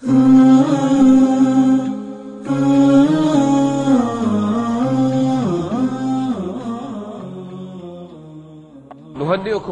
نهنئكم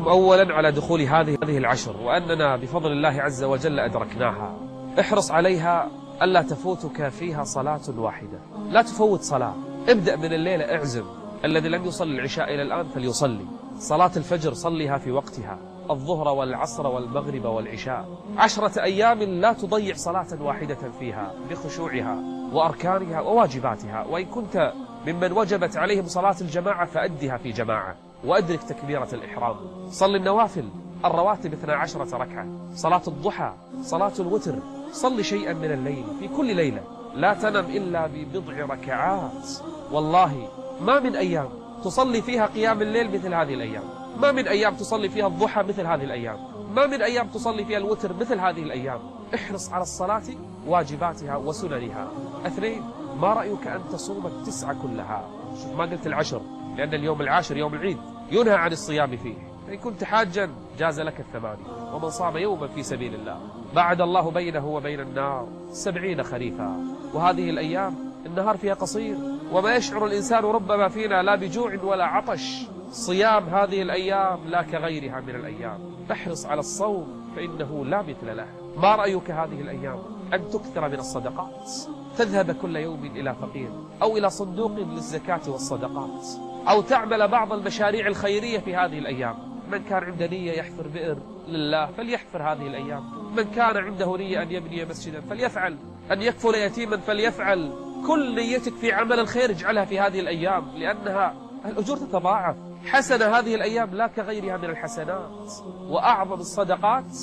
أولا على دخول هذه العشر، وأننا بفضل الله عز وجل أدركناها. احرص عليها ألا تفوتك فيها صلاة واحدة، لا تفوت صلاة. ابدأ من الليلة، اعزم الذي لم يصلي العشاء إلى الآن فليصلي. صلاة الفجر صليها في وقتها، الظهر والعصر والمغرب والعشاء. 10 أيام لا تضيع صلاة واحدة فيها بخشوعها وأركانها وواجباتها. وإن كنت ممن وجبت عليهم صلاة الجماعة فأدها في جماعة، وأدرك تكبيرة الإحرام. صل النوافل الرواتب 12 ركعة، صلاة الضحى، صلاة الوتر. صل شيئا من الليل في كل ليلة، لا تنم إلا ببضع ركعات. والله ما من أيام تصلي فيها قيام الليل مثل هذه الأيام، ما من أيام تصلي فيها الضحى مثل هذه الأيام، ما من أيام تصلي فيها الوتر مثل هذه الأيام. احرص على الصلاة واجباتها وسننها. 2، ما رأيك أن تصوم ال9 كلها؟ شوف، ما قلت العشر، لأن اليوم العاشر يوم العيد ينهى عن الصيام فيه. إن كنت حاجا جاز لك 8، ومن صام يوما في سبيل الله بعد الله بينه وبين النار 70 خريفا. وهذه الأيام النهار فيها قصير، وما يشعر الإنسان ربما فينا لا بجوع ولا عطش. صيام هذه الأيام لا كغيرها من الأيام، فاحرص على الصوم فإنه لا مثل له. ما رأيك هذه الأيام أن تكثر من الصدقات، تذهب كل يوم إلى فقير أو إلى صندوق للزكاة والصدقات، أو تعمل بعض المشاريع الخيرية في هذه الأيام. من كان عنده نية يحفر بئر لله فليحفر هذه الأيام، من كان عنده نية أن يبني مسجدا فليفعل، أن يكفل يتيما فليفعل. كل نيتك في عمل الخير اجعلها في هذه الأيام، لأنها الأجور تتضاعف. حسنة هذه الأيام لا كغيرها من الحسنات. وأعظم الصدقات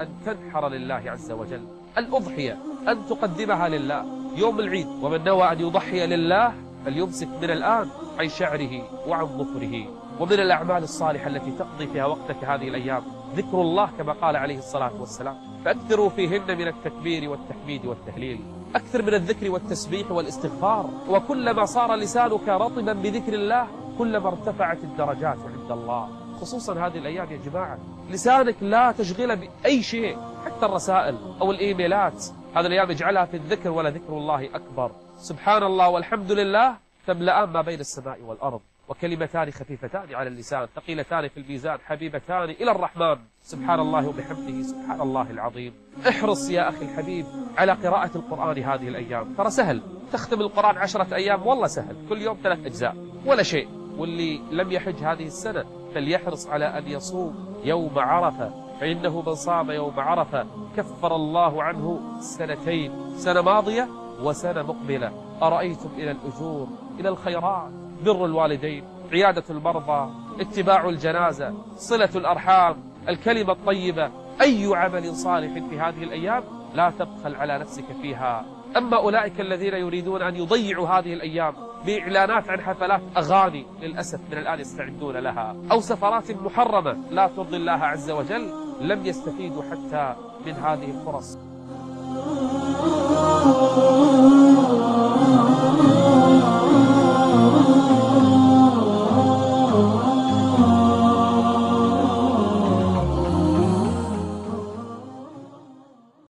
أن تنحر لله عز وجل، الأضحية أن تقدمها لله يوم العيد. ومن نوى أن يضحي لله فليمسك من الآن عن شعره وعن ظفره. ومن الأعمال الصالحة التي تقضي فيها وقتك هذه الأيام ذكر الله كما قال عليه الصلاة والسلام، فأكثروا فيهن من التكبير والتحميد والتهليل. أكثر من الذكر والتسبيح والاستغفار. وكلما صار لسانك رطبا بذكر الله كلما ارتفعت الدرجات عند الله. خصوصا هذه الأيام يا جماعة، لسانك لا تشغله بأي شيء، حتى الرسائل أو الإيميلات. هذه الأيام اجعلها في الذكر، ولذكر الله أكبر. سبحان الله والحمد لله تملأان ما بين السماء والأرض، وكلمتان خفيفتان على اللسان ثقيلتان في الميزان حبيبتان إلى الرحمن. سبحان الله وبحمده سبحان الله العظيم. احرص يا أخي الحبيب على قراءة القرآن هذه الأيام، ترى سهل. تختم القرآن 10 أيام والله سهل، كل يوم 3 أجزاء ولا شيء. واللي لم يحج هذه السنة فليحرص على أن يصوم يوم عرفة، فإنه من صام يوم عرفة كفر الله عنه 2، سنة ماضية وسنة مقبلة. أرأيتم إلى الأجور، إلى الخيرات، بر الوالدين، عيادة المرضى، اتباع الجنازة، صلة الأرحام، الكلمة الطيبة، أي عمل صالح في هذه الأيام لا تبخل على نفسك فيها. أما أولئك الذين يريدون أن يضيعوا هذه الأيام بإعلانات عن حفلات أغاني، للأسف من الآن يستعدون لها، أو سفرات محرمة لا ترضي الله عز وجل، لم يستفيدوا حتى من هذه الفرص.